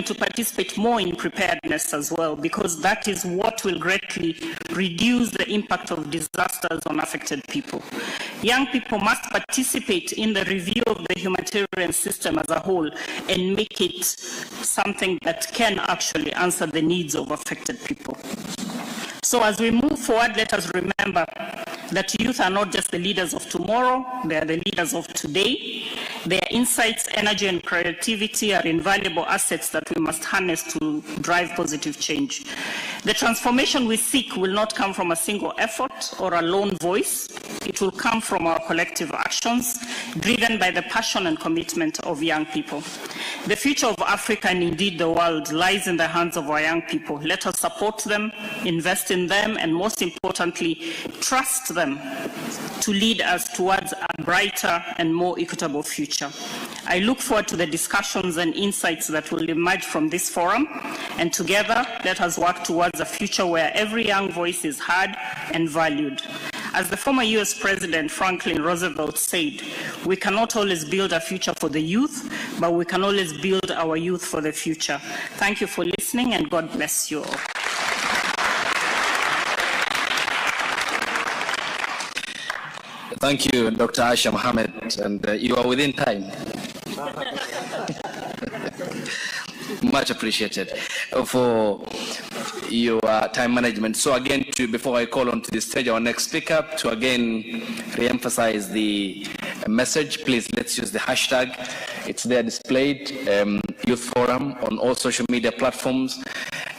to participate more in preparedness as well, because that is what will greatly reduce the impact of disasters on affected people. Young people must participate in the review of the humanitarian system as a whole and make it something that can actually answer the needs of affected people. So as we move forward, let us remember that youth are not just the leaders of tomorrow, they are the leaders of today. Their insights, energy, and creativity are invaluable assets that we must harness to drive positive change. The transformation we seek will not come from a single effort or a lone voice. It will come from our collective actions, driven by the passion and commitment of young people. The future of Africa and indeed the world lies in the hands of our young people. Let us support them, invest in them, and most importantly, trust them to lead us towards a brighter and more equitable future. I look forward to the discussions and insights that will emerge from this forum, and together let us work towards a future where every young voice is heard and valued. As the former US President Franklin Roosevelt said, we cannot always build a future for the youth, but we can always build our youth for the future. Thank you for listening, and God bless you all. Thank you, Dr. Asha Mohammed, and you are within time. Much appreciated for your time management. So again, before I call on to the stage our next speaker, to again re-emphasize the message, please let's use the hashtag. It's there displayed, Youth Forum, on all social media platforms.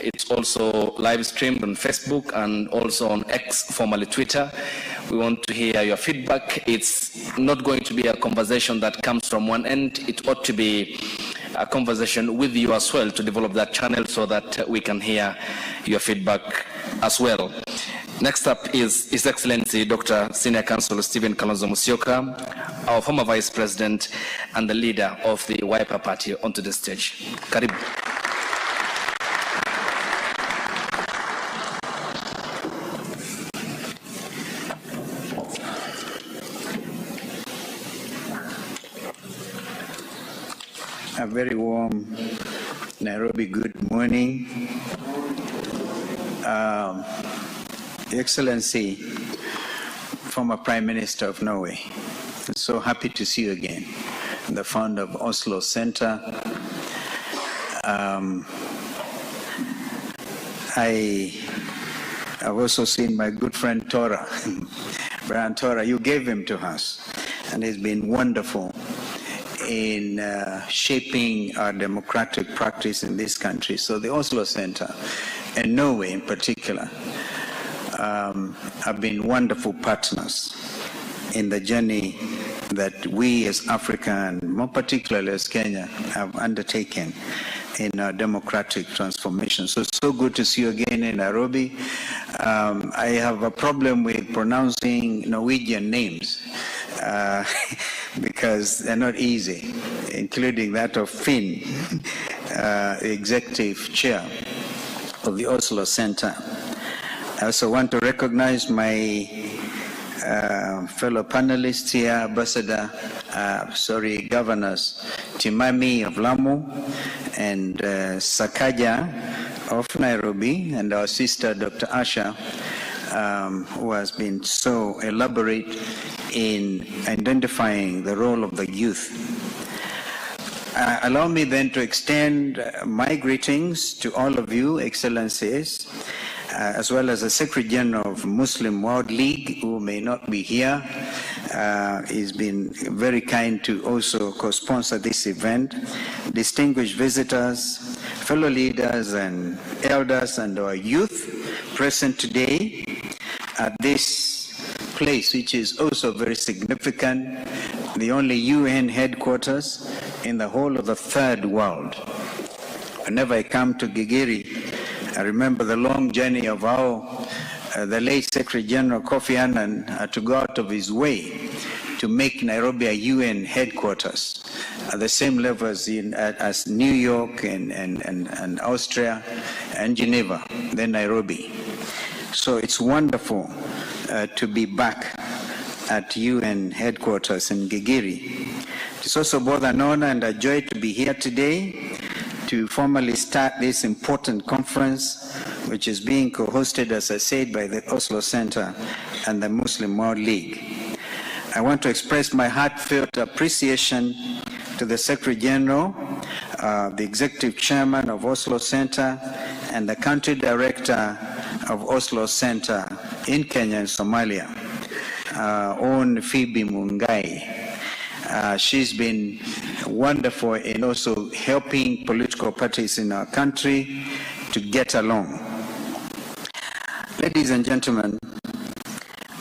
It's also live streamed on Facebook and also on X, formerly Twitter. We want to hear your feedback. It's not going to be a conversation that comes from one end. It ought to be a conversation with you as well, to develop that channel so that we can hear your feedback as well. Next up is His Excellency Dr. Senior Counsel Stephen Kalonzo Musyoka, our former Vice President and the leader of the Wiper Party, onto the stage. Karibu. A very warm Nairobi good morning. Excellency, former Prime Minister of Norway, I'm so happy to see you again. I'm the founder of Oslo Center. I've also seen my good friend Tora, Brian Tora. You gave him to us, and he's been wonderful in shaping our democratic practice in this country. So the Oslo Center, and Norway in particular, have been wonderful partners in the journey that we as Africa, and more particularly as Kenya, have undertaken in our democratic transformation. So it's so good to see you again in Nairobi. I have a problem with pronouncing Norwegian names because they're not easy, including that of Finn, the executive chair of the Oslo Center. I also want to recognize my fellow panelists here, Governors Timami of Lamu and Sakaja of Nairobi, and our sister Dr. Asha, who has been so elaborate in identifying the role of the youth. Allow me then to extend my greetings to all of you, Excellencies, as well as the Secretary General of Muslim World League, who may not be here. He's been very kind to also co-sponsor this event. Distinguished visitors, fellow leaders and elders, and our youth present today at this place, which is also very significant, the only UN headquarters in the whole of the third world. Whenever I come to Gigiri, I remember the long journey of how the late Secretary General Kofi Annan had to go out of his way to make Nairobi a UN headquarters at the same level as New York and Austria and Geneva, then Nairobi. So it's wonderful to be back at UN headquarters in Gigiri. It's also both an honor and a joy to be here today to formally start this important conference, which is being co-hosted, as I said, by the Oslo Center and the Muslim World League. I want to express my heartfelt appreciation to the Secretary General, the Executive Chairman of Oslo Center, and the Country Director of Oslo Center in Kenya and Somalia, on Phoebe Mungai. She's been wonderful in also helping political parties in our country to get along. Ladies and gentlemen,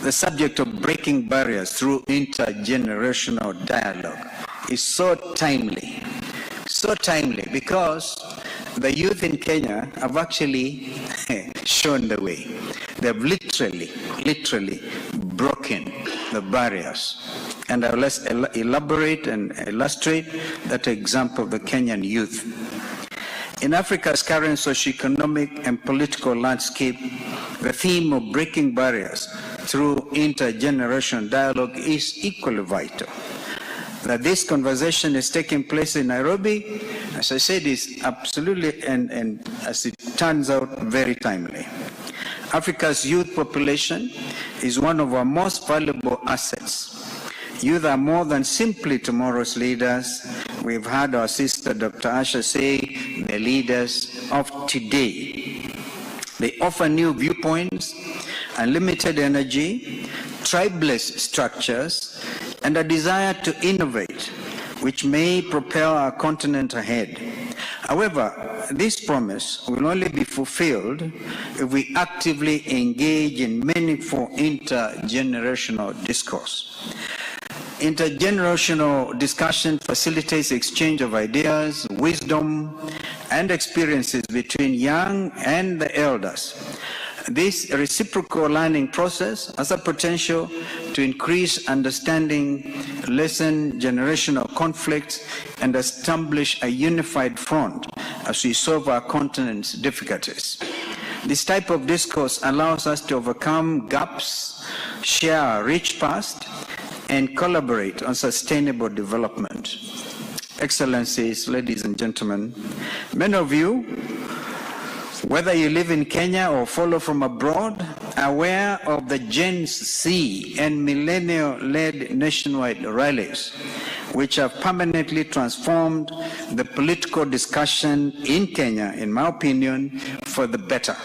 the subject of breaking barriers through intergenerational dialogue is so timely because the youth in Kenya have actually shown the way. They've literally broken the barriers. And I'll elaborate and illustrate that example of the Kenyan youth. In Africa's current socioeconomic and political landscape, the theme of breaking barriers through intergenerational dialogue is equally vital. That this conversation is taking place in Nairobi, as I said, is absolutely, and as it turns out, very timely. Africa's youth population is one of our most valuable assets. Youth are more than simply tomorrow's leaders. We've heard our sister Dr. Asha say, the leaders of today. They offer new viewpoints, unlimited energy, tribeless structures, and a desire to innovate, which may propel our continent ahead. However, this promise will only be fulfilled if we actively engage in meaningful intergenerational discourse. Intergenerational discussion facilitates exchange of ideas, wisdom, and experiences between young and the elders. This reciprocal learning process has a potential to increase understanding, lessen generational conflicts, and establish a unified front as we solve our continent's difficulties. This type of discourse allows us to overcome gaps, share our rich past, and collaborate on sustainable development. Excellencies, ladies and gentlemen, many of you, whether you live in Kenya or follow from abroad, are aware of the Gen Z and millennial-led nationwide rallies, which have permanently transformed the political discussion in Kenya, in my opinion, for the better.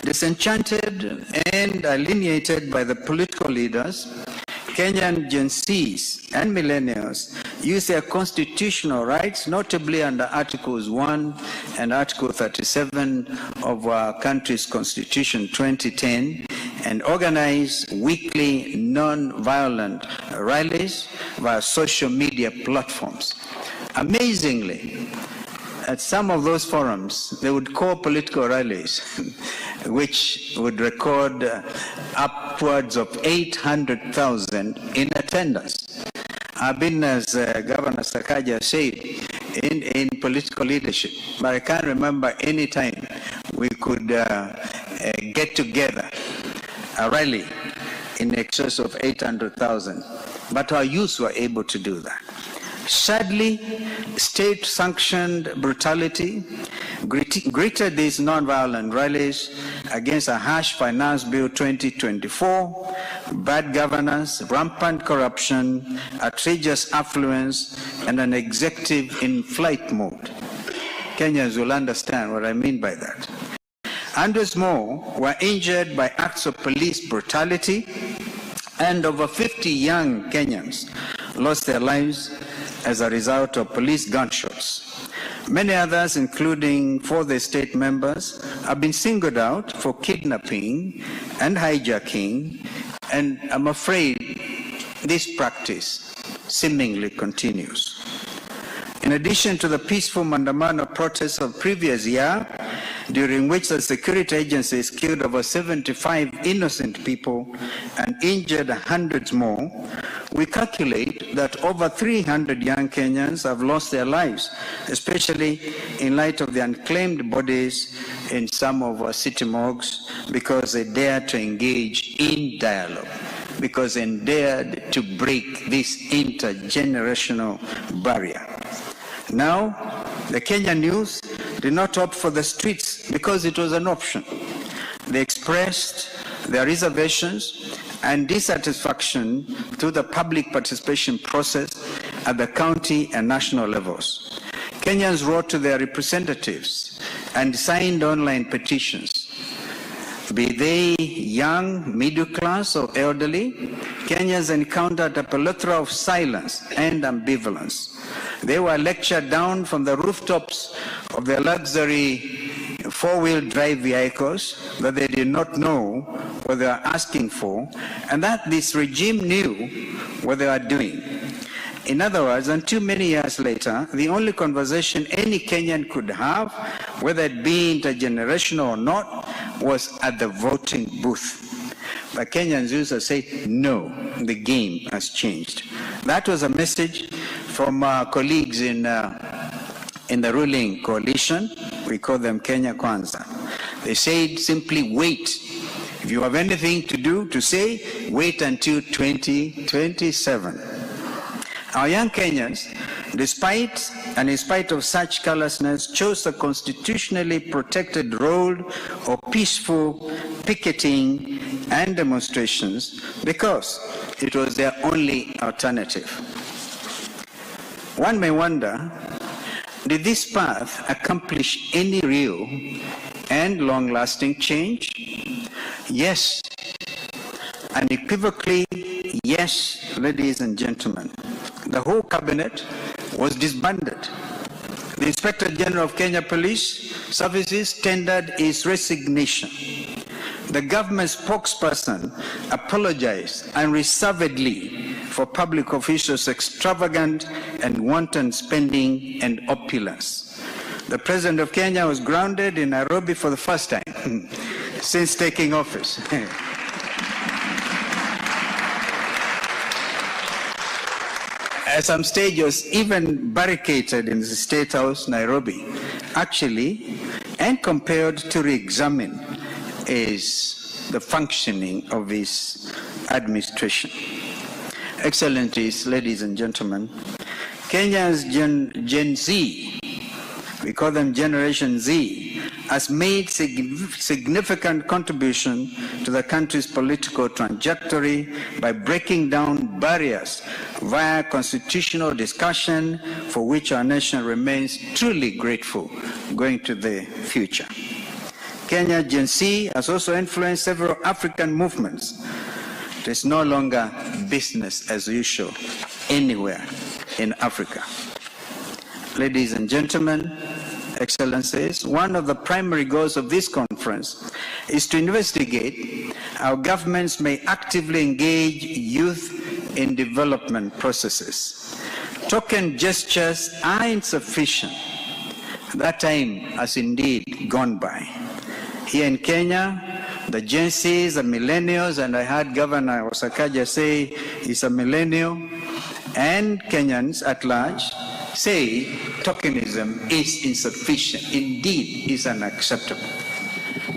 Disenchanted and alienated by the political leaders, Kenyan Gen Zs and millennials use their constitutional rights, notably under Articles 1 and Article 37 of our country's Constitution 2010, and organize weekly non-violent rallies via social media platforms. Amazingly, at some of those forums, they would call political rallies, which would record upwards of 800,000 in attendance. I've been, as Governor Sakaja said, in political leadership, but I can't remember any time we could get together, a rally in excess of 800,000. But our youth were able to do that. Sadly, state-sanctioned brutality greeted these non-violent rallies against a harsh Finance Bill 2024, bad governance, rampant corruption, outrageous affluence, and an executive in flight mode. Kenyans will understand what I mean by that. Hundreds more were injured by acts of police brutality, and over 50 young Kenyans lost their lives as a result of police gunshots. Many others, including 4 state members, have been singled out for kidnapping and hijacking, and I'm afraid this practice seemingly continues. In addition to the peaceful Maandamano protests of previous year, during which the security agencies killed over 75 innocent people and injured hundreds more, we calculate that over 300 young Kenyans have lost their lives, especially in light of the unclaimed bodies in some of our city morgues, because they dared to engage in dialogue, because they dared to break this intergenerational barrier. Now, The Kenyan youth did not opt for the streets because it was an option. They expressed their reservations and dissatisfaction through the public participation process at the county and national levels. Kenyans wrote to their representatives and signed online petitions. Be they young, middle class, or elderly, Kenyans encountered a plethora of silence and ambivalence. They were lectured down from the rooftops of their luxury four-wheel drive vehicles that they did not know what they were asking for, and that this regime knew what they were doing. In other words, until many years later, the only conversation any Kenyan could have, whether it be intergenerational or not, was at the voting booth. But Kenyans used to say, no, the game has changed. That was a message from our colleagues in the ruling coalition. We call them Kenya Kwanza. They said simply wait. If you have anything to do, to say, wait until 2027. Our young Kenyans, despite and in spite of such callousness, chose the constitutionally protected role of peaceful picketing and demonstrations because it was their only alternative. One may wonder, did this path accomplish any real and long-lasting change? Yes, unequivocally, yes, ladies and gentlemen. The whole cabinet was disbanded. The Inspector General of Kenya Police Services tendered his resignation. The government spokesperson apologized unreservedly for public officials' extravagant and wanton spending and opulence. The President of Kenya was grounded in Nairobi for the first time since taking office. At some stage, was even barricaded in the State House, Nairobi, actually, and compelled to re-examine is the functioning of his administration. Excellencies, ladies and gentlemen, Kenya's Gen Z, we call them Generation Z, has made significant contribution to the country's political trajectory by breaking down barriers via constitutional discussion, for which our nation remains truly grateful going to the future. Kenya Gen Z has also influenced several African movements. It is no longer business as usual anywhere in Africa. Ladies and gentlemen, Excellencies, one of the primary goals of this conference is to investigate how governments may actively engage youth in development processes. Token gestures are insufficient. That time has indeed gone by. Here in Kenya, the Gen Zs, the millennials, and I heard Governor Osakaja say he's a millennial, and Kenyans at large say tokenism is insufficient, indeed is unacceptable.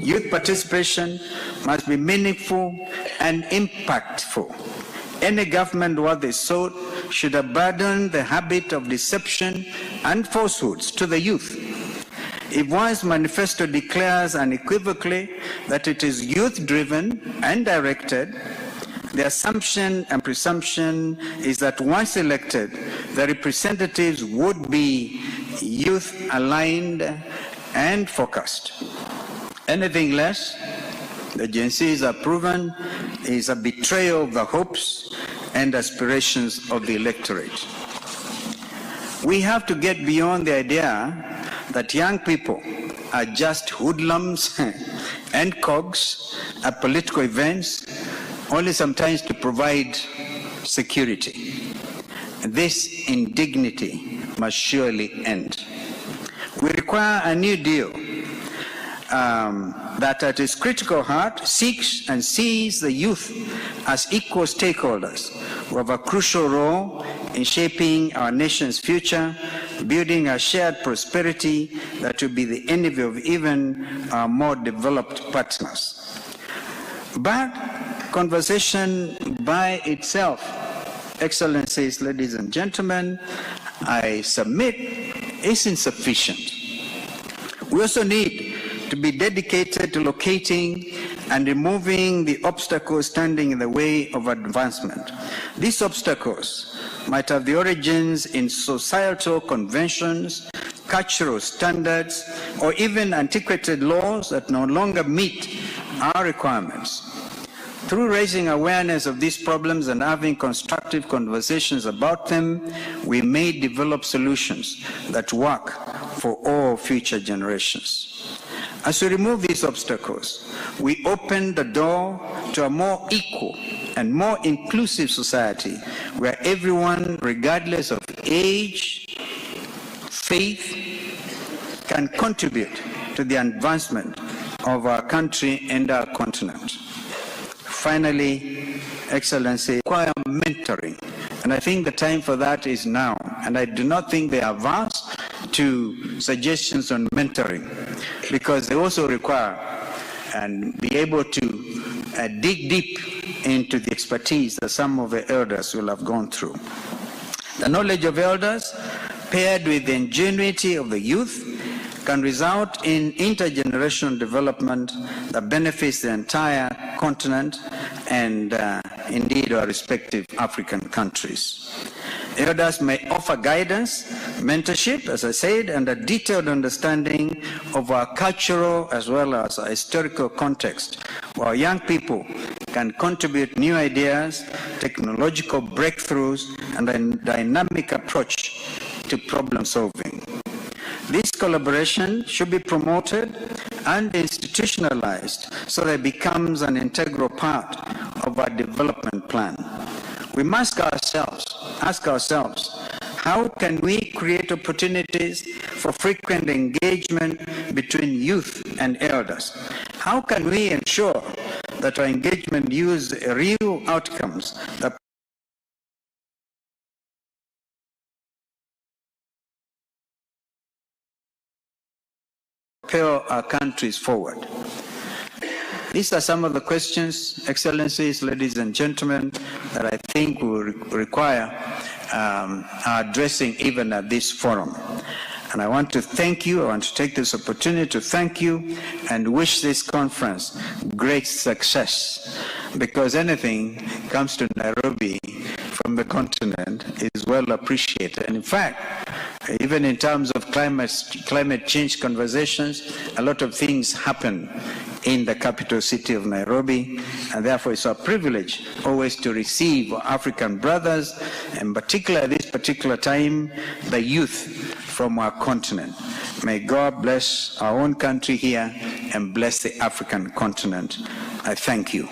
Youth participation must be meaningful and impactful. Any government worthy sort should abandon the habit of deception and falsehoods to the youth. If one's manifesto declares unequivocally that it is youth-driven and directed, the assumption and presumption is that once elected, the representatives would be youth-aligned and focused. Anything less, the Gen Zs are proven, is a betrayal of the hopes and aspirations of the electorate. We have to get beyond the idea that young people are just hoodlums and cogs at political events, only sometimes to provide security. This indignity must surely end. We require a new deal that at its critical heart seeks and sees the youth as equal stakeholders who have a crucial role in shaping our nation's future, building a shared prosperity that will be the envy of even our more developed partners. But conversation by itself, Excellencies, ladies and gentlemen, I submit, is insufficient. We also need to be dedicated to locating and removing the obstacles standing in the way of advancement. These obstacles might have the origins in societal conventions, cultural standards, or even antiquated laws that no longer meet our requirements. Through raising awareness of these problems and having constructive conversations about them, we may develop solutions that work for all future generations. As we remove these obstacles, we open the door to a more equal and more inclusive society where everyone, regardless of age, faith, can contribute to the advancement of our country and our continent. Finally, Excellency, require mentoring, and I think the time for that is now, and I do not think they are averse to suggestions on mentoring, because they also require and be able to dig deep into the expertise that some of the elders will have gone through. The knowledge of elders, paired with the ingenuity of the youth, can result in intergenerational development that benefits the entire continent and indeed our respective African countries. Elders may offer guidance, mentorship, as I said, and a detailed understanding of our cultural as well as our historical context, while young people can contribute new ideas, technological breakthroughs, and a dynamic approach to problem solving. This collaboration should be promoted and institutionalized so that it becomes an integral part of our development plan. We must ask ourselves, how can we create opportunities for frequent engagement between youth and elders? How can we ensure that our engagement yields real outcomes that propel our countries forward? These are some of the questions, Excellencies, ladies and gentlemen, that I think will require addressing even at this forum. And I want to thank you, I want to take this opportunity to thank you and wish this conference great success, because anything comes to Nairobi from the continent is well appreciated. And in fact, even in terms of climate change conversations, a lot of things happen in the capital city of Nairobi, and therefore it's our privilege always to receive our African brothers, and particularly at this particular time, the youth from our continent. May God bless our own country here and bless the African continent. I thank you.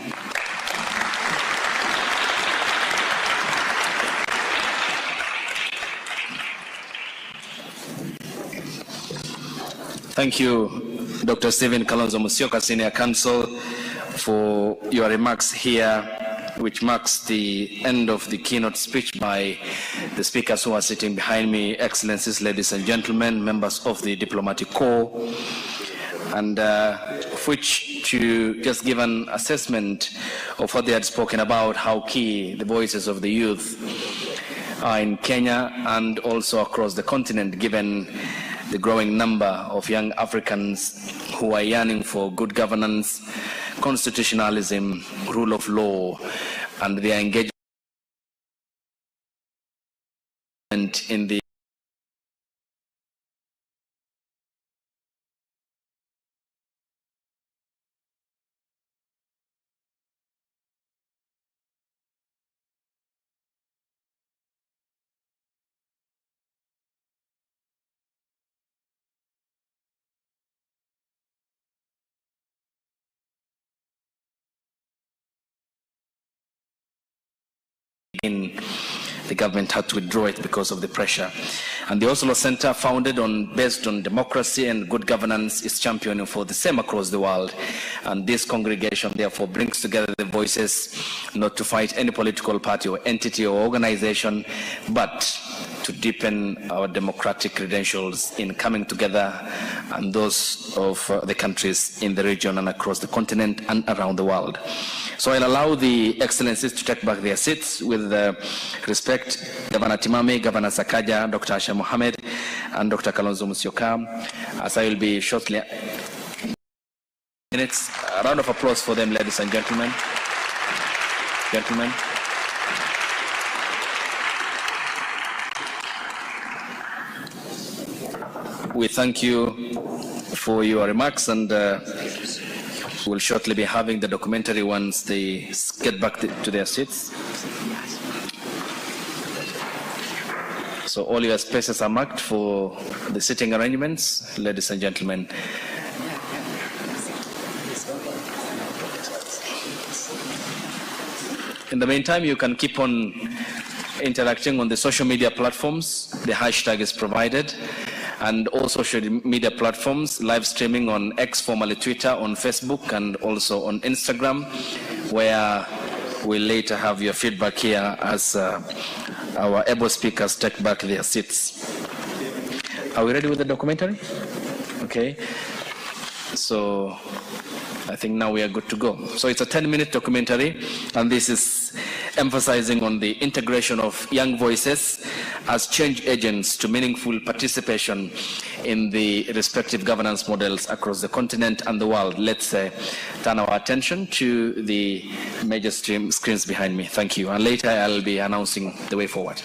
Thank you, Dr. Stephen Kalonzo Musyoka, Senior Counsel, for your remarks here, which marks the end of the keynote speech by the speakers who are sitting behind me, Excellencies, ladies and gentlemen, members of the Diplomatic Corps, and which to just give an assessment of what they had spoken about, how key the voices of the youth are in Kenya and also across the continent, given the growing number of young Africans who are yearning for good governance, constitutionalism, rule of law, and their engagement in the the government had to withdraw it because of the pressure. And the Oslo Center, founded based on democracy and good governance, is championing for the same across the world. And this congregation therefore brings together the voices, not to fight any political party or entity or organization, but to deepen our democratic credentials in coming together, and those of the countries in the region and across the continent and around the world. So I'll allow the Excellencies to take back their seats with respect respect Governor Timame, Governor Sakaja, Dr. Asha Mohammed, and Dr. Kalonzo Musyoka, as I will be shortly. Minutes. A round of applause for them, ladies and gentlemen. We thank you for your remarks, and we'll shortly be having the documentary once they get back to their seats. So all your spaces are marked for the sitting arrangements, ladies and gentlemen. In the meantime, you can keep on interacting on the social media platforms. The hashtag is provided. And all social media platforms, live streaming on X, formerly Twitter, on Facebook, and also on Instagram, where we'll later have your feedback here as our able speakers take back their seats. Are we ready with the documentary? Okay. So I think now we are good to go. So it's a 10-minute documentary, and this is emphasizing on the integration of young voices as change agents to meaningful participation in the respective governance models across the continent and the world. Let's turn our attention to the major screens behind me. Thank you. And later I'll be announcing the way forward.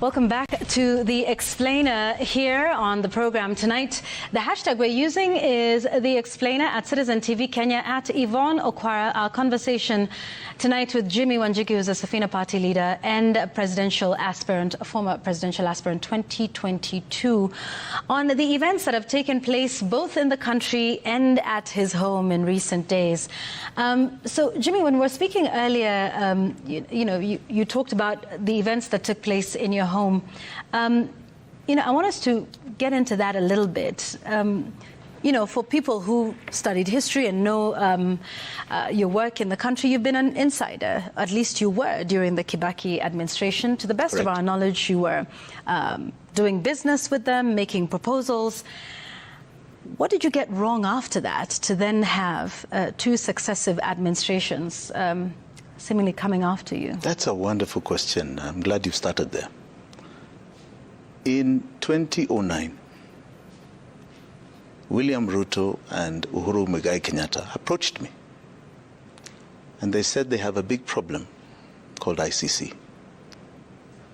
Welcome back to The Explainer here on the program tonight. The hashtag we're using is The Explainer at Citizen TV Kenya, at Yvonne Okwara. Our conversation tonight with Jimmy Wanjigi, who's a Safina Party leader and presidential aspirant, former presidential aspirant 2022, on the events that have taken place both in the country and at his home in recent days. So, Jimmy, when we were speaking earlier, you talked about the events that took place in your home. I want us to get into that a little bit. For people who studied history and know your work in the country, you've been an insider. At least you were during the Kibaki administration. To the best of our knowledge, you were doing business with them, making proposals. What did you get wrong after that to then have two successive administrations seemingly coming after you? That's a wonderful question. I'm glad you started there. In 2009, William Ruto and Uhuru Muigai Kenyatta approached me. And they said they have a big problem called ICC.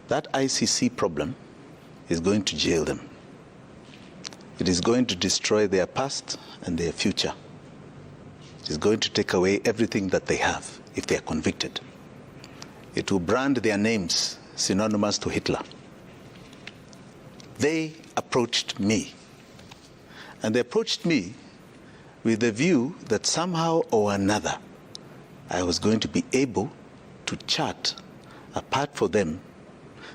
That ICC problem is going to jail them. It is going to destroy their past and their future. It is going to take away everything that they have if they are convicted. It will brand their names synonymous to Hitler. they approached me. And they approached me with the view that somehow or another, I was going to be able to chart a path for them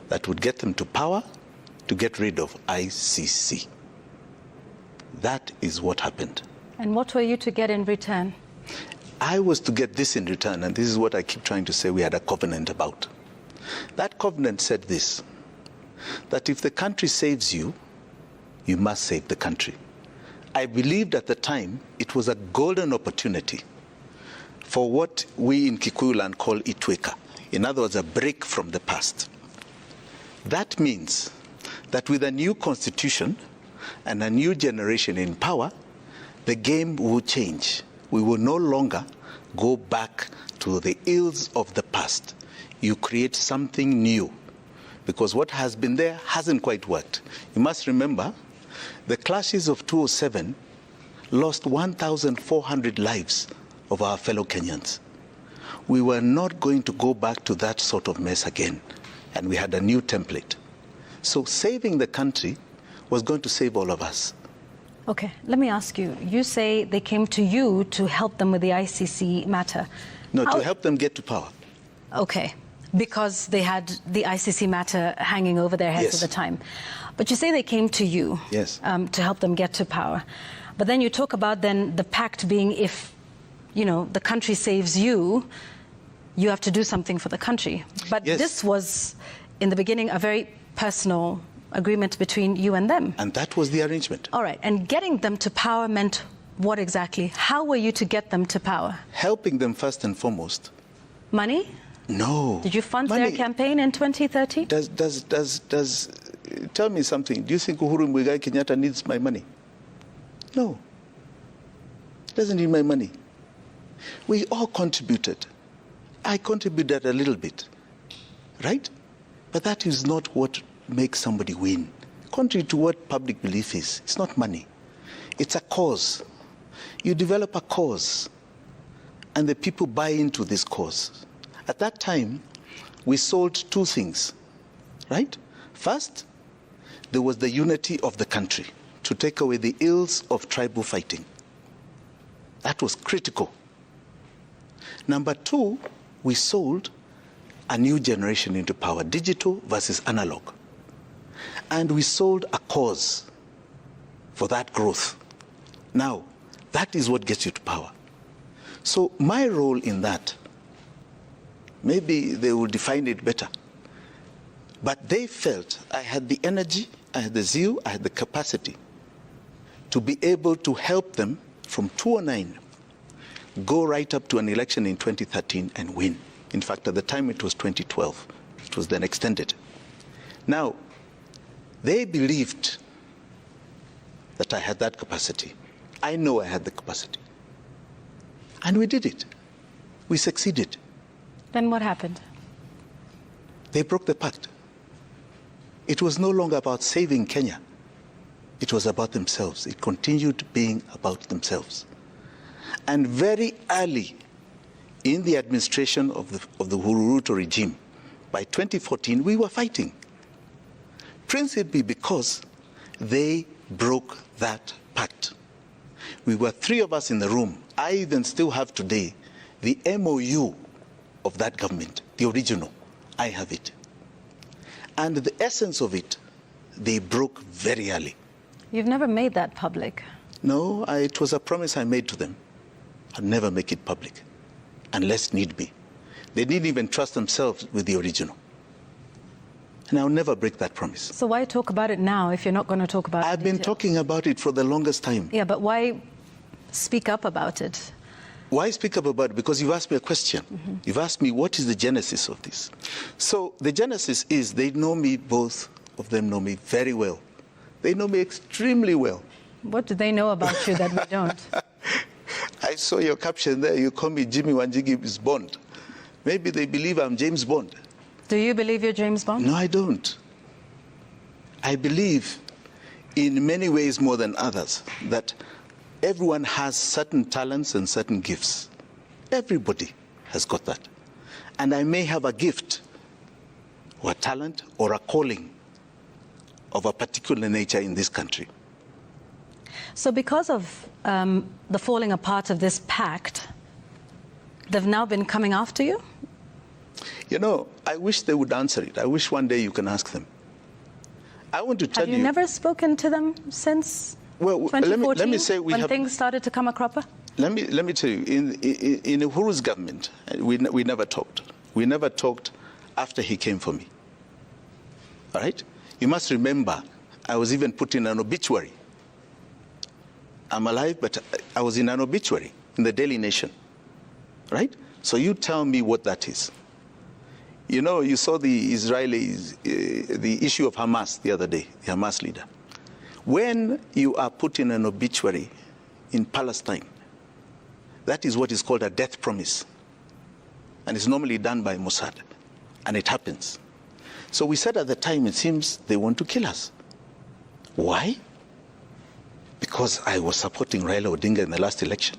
that would get them to power to get rid of ICC. That is what happened. And what were you to get in return? I was to get this in return, and this is what I keep trying to say we had a covenant about. That covenant said this, that if the country saves you, you must save the country. I believed at the time it was a golden opportunity for what we in Kikuyu land call itweka. In other words, a break from the past. That means that with a new constitution and a new generation in power, the game will change. We will no longer go back to the ills of the past. You create something new, because what has been there hasn't quite worked. You must remember, the clashes of 2007 lost 1,400 lives of our fellow Kenyans. We were not going to go back to that sort of mess again, and we had a new template. So saving the country was going to save all of us. Okay, let me ask you. You say they came to you to help them with the ICC matter. No, to help them get to power. Okay, because they had the ICC matter hanging over their heads Yes. at the time. But you say they came to you Yes. To help them get to power. But then you talk about then the pact being if, you know, the country saves you, you have to do something for the country. But Yes. this was, in the beginning, a very personal agreement between you and them. And that was the arrangement. All right, and getting them to power meant what exactly? How were you to get them to power? Helping them first and foremost. Money? No. Did you fund Money. their campaign in 2013? Tell me something. Do you think Uhuru Muigai Kenyatta needs my money? No. He doesn't need my money. We all contributed. I contributed a little bit, right? But that is not what makes somebody win. Contrary to what public belief is, it's not money. It's a cause. You develop a cause, and the people buy into this cause. At that time, we sold two things, right? First, there was the unity of the country to take away the ills of tribal fighting. That was critical. Number two, we sold a new generation into power, digital versus analog. And we sold a cause for that growth. Now, that is what gets you to power. So my role in that, maybe they will define it better, but they felt I had the energy, I had the zeal, I had the capacity to be able to help them from 2009 go right up to an election in 2013 and win. In fact, at the time it was 2012. It was then extended. Now, they believed that I had that capacity. I know I had the capacity. And we did it. We succeeded. Then what happened? They broke the pact. It was no longer about saving Kenya. It was about themselves. It continued being about themselves. And very early in the administration of the Uhuru Ruto regime, by 2014, we were fighting. Principally because they broke that pact. We were three of us in the room. I even still have today the MOU of that government, the original. I have it. And the essence of it, they broke very early. You've never made that public. No, it was a promise I made to them. I'd never make it public, unless need be. They didn't even trust themselves with the original. And I'll never break that promise. So why talk about it now if you're not going to talk about it? I've been talking about it for the longest time. Yeah, but why speak up about it? Why speak up about it? Because you've asked me a question. Mm-hmm. You've asked me what is the genesis of this. So the genesis is they know me, both of them know me very well. They know me extremely well. What do they know about you that we don't? I saw your caption there. You call me Jimmy Wanjigi's Bond. Maybe they believe I'm James Bond. Do you believe you're James Bond? No, I don't. I believe in many ways more than others that everyone has certain talents and certain gifts. Everybody has got that. And I may have a gift or a talent or a calling of a particular nature in this country. So because of the falling apart of this pact, they've now been coming after you? You know, I wish they would answer it. I wish one day you can ask them. I want to tell you... Have you never spoken to them since 2014, let me say when things started to come a cropper? Let me tell you, in Uhuru's government, we never talked. We never talked after he came for me. All right? You must remember, I was even put in an obituary. I'm alive, but I was in an obituary in the Daily Nation. Right? So you tell me what that is. You know, you saw the Israelis, the issue of Hamas the other day, the Hamas leader. When you are put in an obituary in Palestine, that is what is called a death promise. And it's normally done by Mossad. And it happens. So we said at the time, it seems they want to kill us. Why? Because I was supporting Raila Odinga in the last election.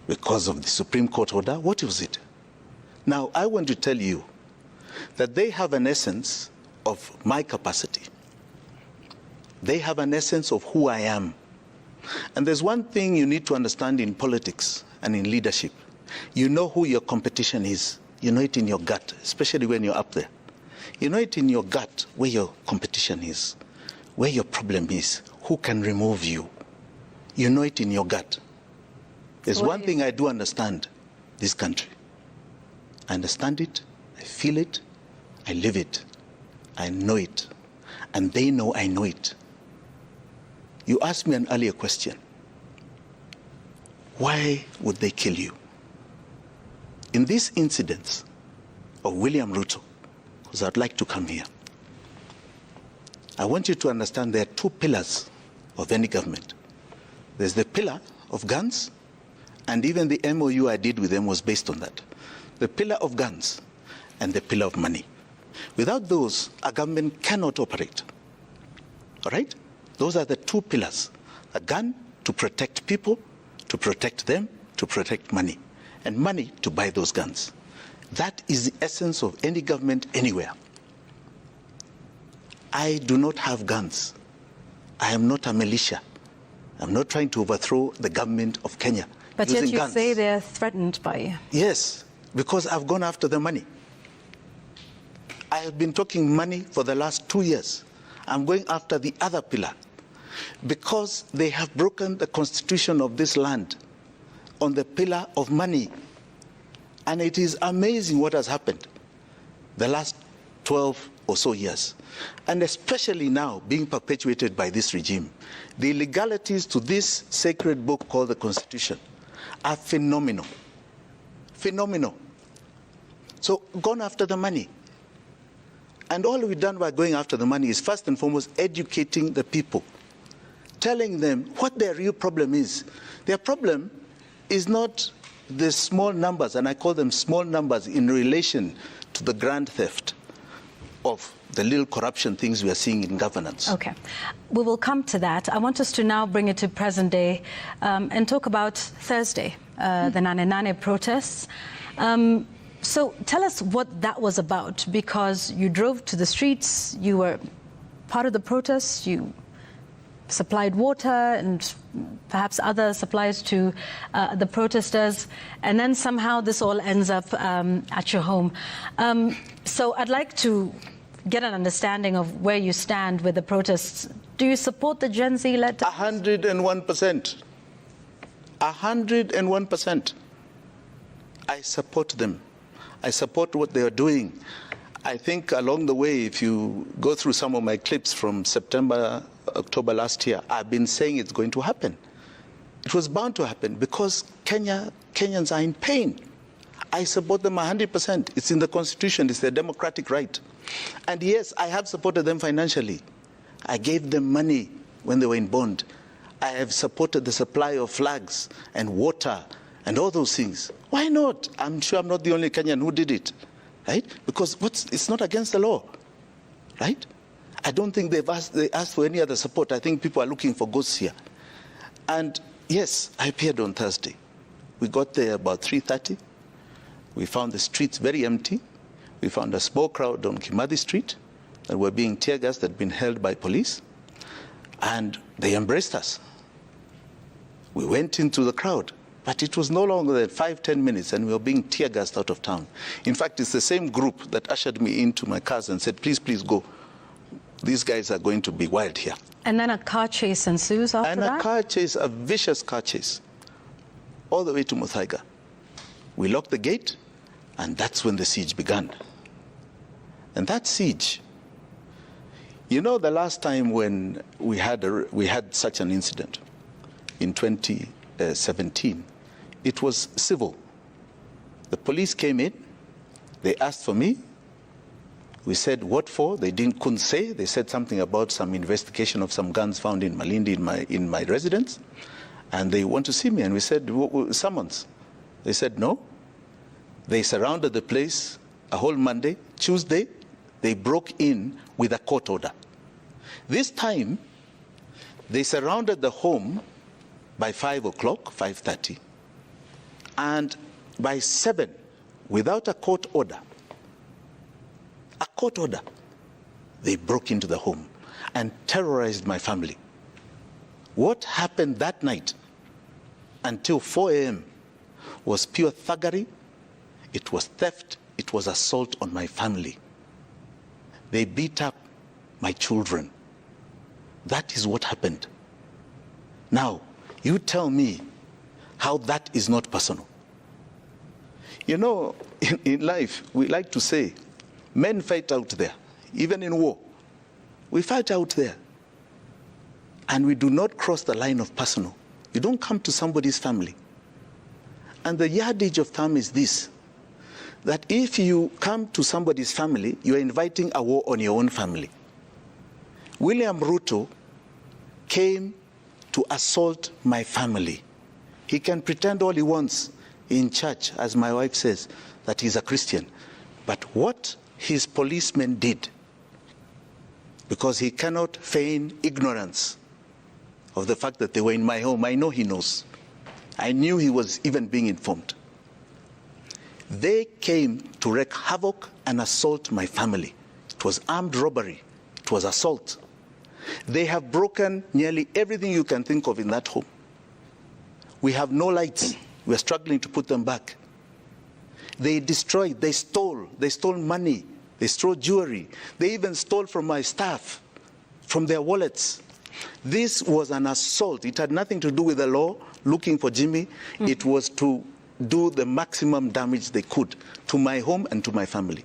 Because of the Supreme Court order. What was it? Now, I want to tell you that they have an essence of my capacity. They have an essence of who I am. And there's one thing you need to understand in politics and in leadership. You know who your competition is. You know it in your gut, especially when you're up there. You know it in your gut where your competition is, where your problem is, who can remove you. You know it in your gut. There's one thing I do understand, this country. I understand it, I feel it, I live it, I know it, and they know I know it. You asked me an earlier question. Why would they kill you? In this incident of William Ruto, because I'd like to come here, I want you to understand there are two pillars of any government. There's the pillar of guns, and even the MOU I did with them was based on that. The pillar of guns and the pillar of money. Without those, a government cannot operate. All right? Those are the two pillars. A gun to protect people, to protect them, to protect money. And money to buy those guns. That is the essence of any government anywhere. I do not have guns. I am not a militia. I'm not trying to overthrow the government of Kenya. But yet you guns. say they're threatened by you. Yes, because I've gone after the money. I have been talking money for the last 2 years. I'm going after the other pillar. Because they have broken the constitution of this land on the pillar of money. And it is amazing what has happened the last 12 or so years. And especially now being perpetuated by this regime. The illegalities to this sacred book called the Constitution are phenomenal. Phenomenal. So gone after the money. And all we've done by going after the money is first and foremost educating the people. Telling them what their real problem is. Their problem is not the small numbers, and I call them small numbers in relation to the grand theft of the little corruption things we are seeing in governance. Okay. We will come to that. I want us to now bring it to present day and talk about Thursday, the Nane Nane protests. So tell us what that was about, because you drove to the streets, you were part of the protests, you supplied water and perhaps other supplies to the protesters, and then somehow this all ends up at your home. So I'd like to get an understanding of where you stand with the protests. Do you support the Gen Z-led? 101%. 101%. I support them. I support what they are doing. I think along the way, if you go through some of my clips from September, October last year, I've been saying it's going to happen. It was bound to happen because Kenyans are in pain. I support them 100%. It's in the Constitution. It's their democratic right. And yes, I have supported them financially. I gave them money when they were in bond. I have supported the supply of flags and water and all those things. Why not? I'm sure I'm not the only Kenyan who did it. Right? Because it's not against the law, right? I don't think they asked for any other support. I think people are looking for ghosts here. And yes, I appeared on Thursday. We got there about 3:30. We found the streets very empty. We found a small crowd on Kimathi Street. that were being tear gassed, had been held by police, and they embraced us. We went into the crowd, but it was no longer than 5-10 minutes, and we were being tear gassed out of town. In fact, it's the same group that ushered me into my cars and said, please, please go. These guys are going to be wild here. And then a car chase ensues after that? And a car chase, a vicious car chase, all the way to Muthaiga. We locked the gate, and that's when the siege began. And that siege, you know, the last time when we had such an incident in 2017, it was civil. The police came in, they asked for me. We said, what for? They couldn't say. They said something about some investigation of some guns found in Malindi in my residence. And they want to see me. And we said, summons. They said, no. They surrounded the place a whole Monday. Tuesday, they broke in with a court order. This time, they surrounded the home by 5 o'clock, 5:30. And by 7, without a court order, they broke into the home and terrorized my family. What happened that night until 4 a.m. was pure thuggery. It was theft. It was assault on my family. They beat up my children. That is what happened. Now, you tell me how that is not personal. You know, in life, we like to say, men fight out there, even in war. We fight out there. And we do not cross the line of personal. You don't come to somebody's family. And the yardage of time is this, that if you come to somebody's family, you are inviting a war on your own family. William Ruto came to assault my family. He can pretend all he wants in church, as my wife says, that he's a Christian. But what his policemen did, because he cannot feign ignorance of the fact that they were in my home. I know he knows. I knew he was even being informed. They came to wreak havoc and assault my family. It was armed robbery. It was assault. They have broken nearly everything you can think of in that home. We have no lights. We're struggling to put them back. They destroyed, they stole money, they stole jewelry. They even stole from my staff, from their wallets. This was an assault. It had nothing to do with the law, looking for Jimmy. It was to do the maximum damage they could to my home and to my family.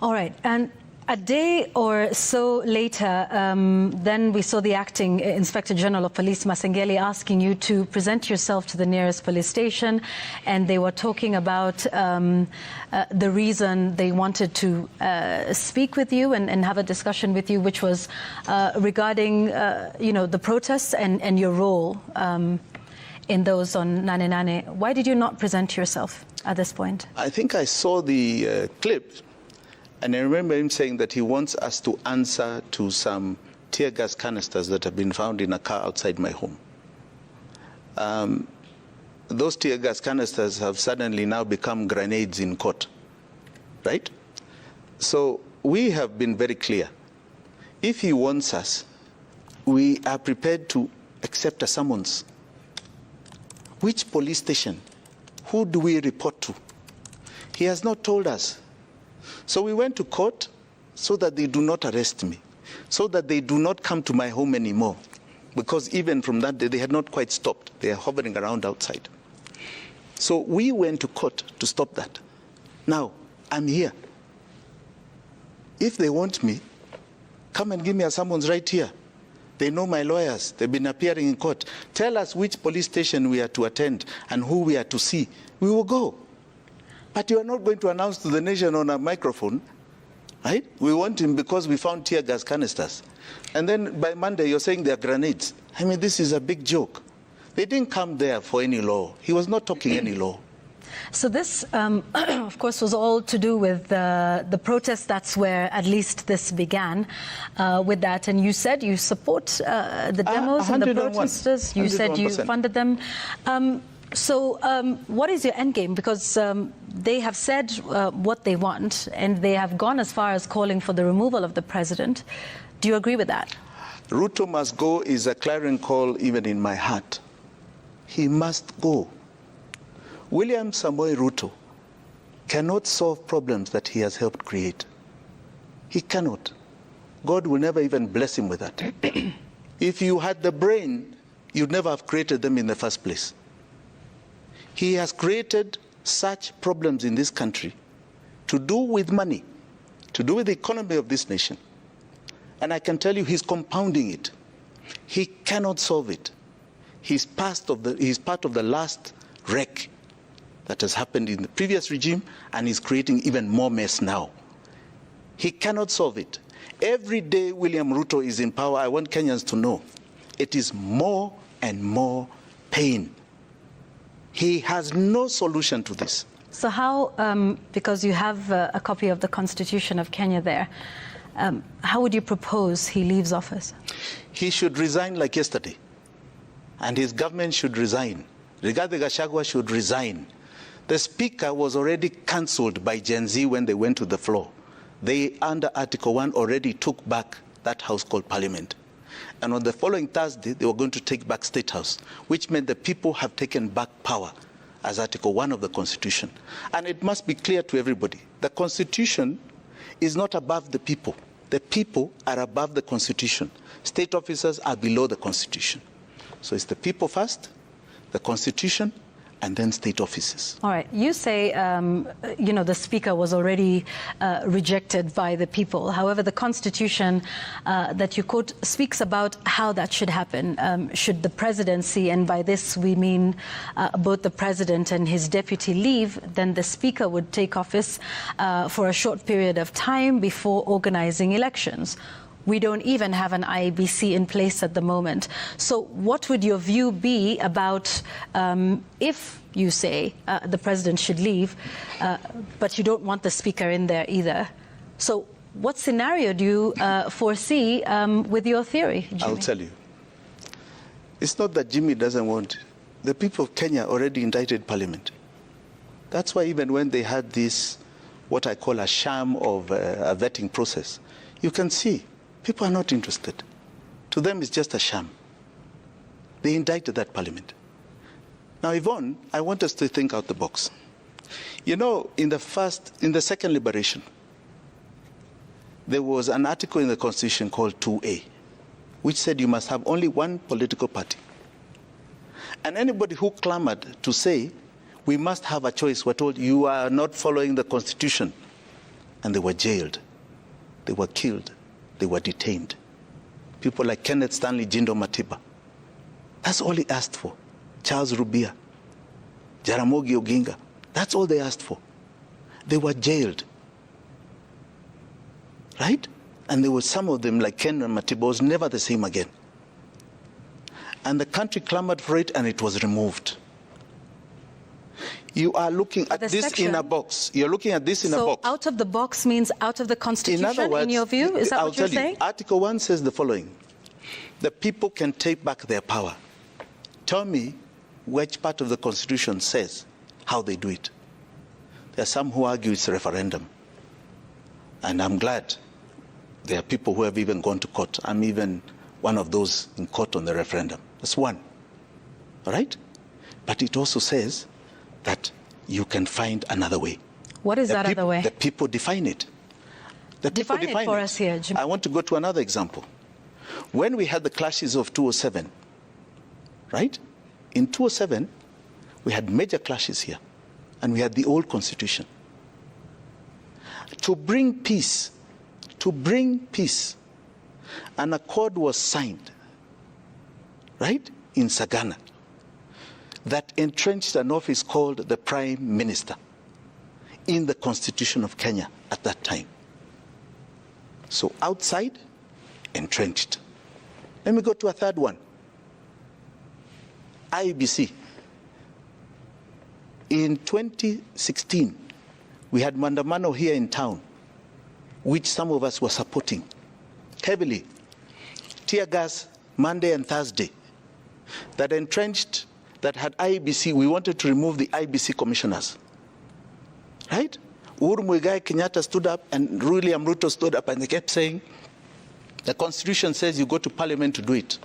All right, and a day or so later, then we saw the acting Inspector General of Police, Masengeli, asking you to present yourself to the nearest police station, and they were talking about the reason they wanted to speak with you and have a discussion with you, which was regarding, the protests and your role in those on Nane Nane. Why did you not present yourself at this point? I think I saw the clip. And I remember him saying that he wants us to answer to some tear gas canisters that have been found in a car outside my home. Those tear gas canisters have suddenly now become grenades in court, right? So we have been very clear. If he wants us, we are prepared to accept a summons. Which police station? Who do we report to? He has not told us. So we went to court so that they do not arrest me, so that they do not come to my home anymore. Because even from that day, they had not quite stopped. They are hovering around outside. So we went to court to stop that. Now, I'm here. If they want me, come and give me a summons right here. They know my lawyers. They've been appearing in court. Tell us which police station we are to attend and who we are to see. We will go. But you are not going to announce to the nation on a microphone, right? We want him because we found tear gas canisters. And then by Monday, you're saying they're grenades. I mean, this is a big joke. They didn't come there for any law. He was not talking any law. So this, of course, was all to do with the protest. That's where at least this began with that. And you said you support the demos and the protesters. You said you funded them. So what is your end game? Because they have said what they want, and they have gone as far as calling for the removal of the president. Do you agree with that? Ruto must go is a clarion call even in my heart. He must go. William Samoei Ruto cannot solve problems that he has helped create. He cannot. God will never even bless him with that. If you had the brain, you'd never have created them in the first place. He has created such problems in this country to do with money, to do with the economy of this nation. And I can tell you he's compounding it. He cannot solve it. He's part of the last wreck that has happened in the previous regime, and he's creating even more mess now. He cannot solve it. Every day William Ruto is in power, I want Kenyans to know, it is more and more pain. He has no solution to this. So how, because you have a copy of the Constitution of Kenya there, how would you propose he leaves office? He should resign like yesterday, and his government should resign. Rigathi Gachagua should resign. The speaker was already cancelled by Gen Z when they went to the floor. They, under Article 1, already took back that house called Parliament. And on the following Thursday, they were going to take back State House, which meant the people have taken back power as Article 1 of the Constitution. And it must be clear to everybody, the Constitution is not above the people. The people are above the Constitution. State officers are below the Constitution. So it's the people first, the Constitution, and then state offices. All right. You say, the speaker was already rejected by the people. However, the Constitution that you quote speaks about how that should happen. Should the presidency, and by this we mean both the president and his deputy, leave, then the speaker would take office for a short period of time before organizing elections. We don't even have an IEBC in place at the moment. So what would your view be about if you say the president should leave, but you don't want the speaker in there either? So what scenario do you foresee with your theory, Jimmy? I'll tell you. It's not that Jimmy doesn't want it. The people of Kenya already indicted Parliament. That's why even when they had this, what I call a sham of a vetting process, you can see people are not interested. To them, it's just a sham. They indicted that Parliament. Now, Yvonne, I want us to think out the box. You know, in the second liberation, there was an article in the Constitution called 2A, which said you must have only one political party. And anybody who clamored to say, we must have a choice, were told, you are not following the Constitution. And they were jailed. They were killed. They were detained. People like Kenneth Stanley Jindo Matiba. That's all he asked for. Charles Rubia, Jaramogi Oginga. That's all they asked for. They were jailed. Right? And there were some of them, like Ken and Matiba, was never the same again. And the country clamored for it, and it was removed. You are looking at this in a box. You're looking at this in a box. So out of the box means out of the Constitution, in other words, in your view? Is that what you're saying? Article 1 says the following. The people can take back their power. Tell me which part of the Constitution says how they do it. There are some who argue it's a referendum. And I'm glad there are people who have even gone to court. I'm even one of those in court on the referendum. That's one. All right? But it also says that you can find another way. What is that other way? The people define it. Define it for us here, Jim. I want to go to another example. When we had the clashes of 2007, right? In 2007, we had major clashes here, and we had the old constitution. To bring peace, an accord was signed, right, in Sagana, that entrenched an office called the Prime Minister in the Constitution of Kenya at that time. So outside, entrenched. Let me go to a third one. IEBC. In 2016, we had Mandamano here in town, which some of us were supporting heavily. Tear gas Monday and Thursday that entrenched that had IEBC, we wanted to remove the IEBC commissioners, right? Uhuru Muigai Kenyatta stood up and William Ruto stood up and they kept saying, the Constitution says you go to Parliament to do it.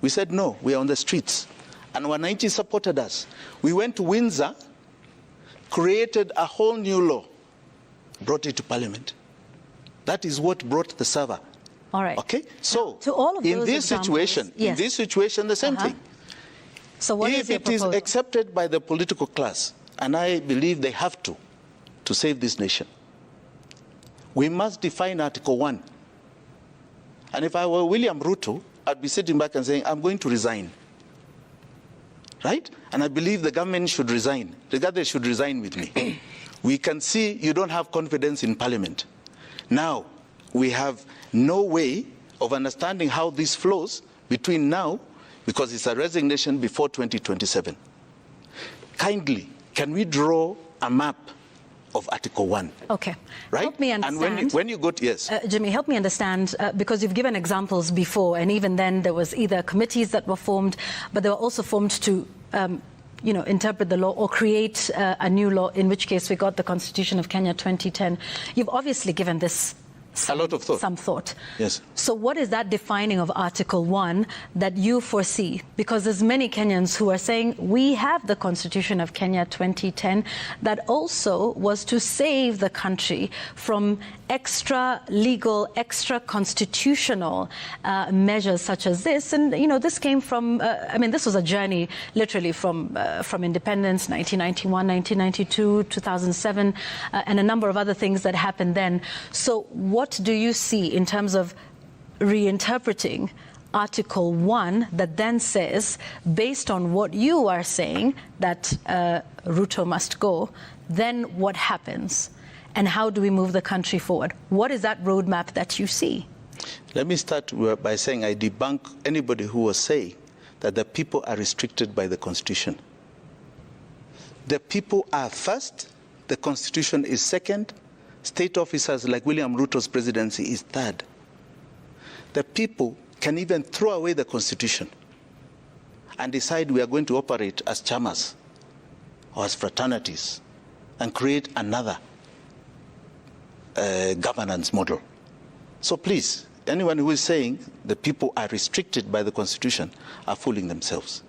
We said, no, we are on the streets. And Wananchi supported us. We went to Windsor, created a whole new law, brought it to Parliament. That is what brought the server. All right. Okay? So, now, to all of in those this situation, yes. in this situation, the same thing. So what if is your it is proposal? accepted by the political class, and I believe they have to save this nation, we must define Article 1. And if I were William Ruto, I'd be sitting back and saying, I'm going to resign. Right? And I believe the government should resign. The government should resign with me. We can see you don't have confidence in Parliament. Now, we have no way of understanding how this flows between now, because it's a resignation before 2027. Kindly, can we draw a map of Article 1? Okay. Right? Help me understand. And when you go to, yes. Jimmy, help me understand, because you've given examples before, and even then there was either committees that were formed, but they were also formed to interpret the law or create a new law, in which case we got the Constitution of Kenya 2010. You've obviously given this a lot of thought. Some thought. Yes. So what is that defining of Article 1 that you foresee? Because there's many Kenyans who are saying we have the Constitution of Kenya 2010 that also was to save the country from extra legal, extra constitutional measures such as this. And, this came from, this was a journey literally from independence, 1991, 1992, 2007, and a number of other things that happened then. So what do you see in terms of reinterpreting Article 1 that then says, based on what you are saying, that Ruto must go, then what happens? And how do we move the country forward? What is that roadmap that you see? Let me start by saying I debunk anybody who was saying that the people are restricted by the Constitution. The people are first, the Constitution is second, state officers like William Ruto's presidency is third. The people can even throw away the Constitution and decide we are going to operate as chamas or as fraternities and create another governance model. So please, anyone who is saying the people are restricted by the Constitution are fooling themselves.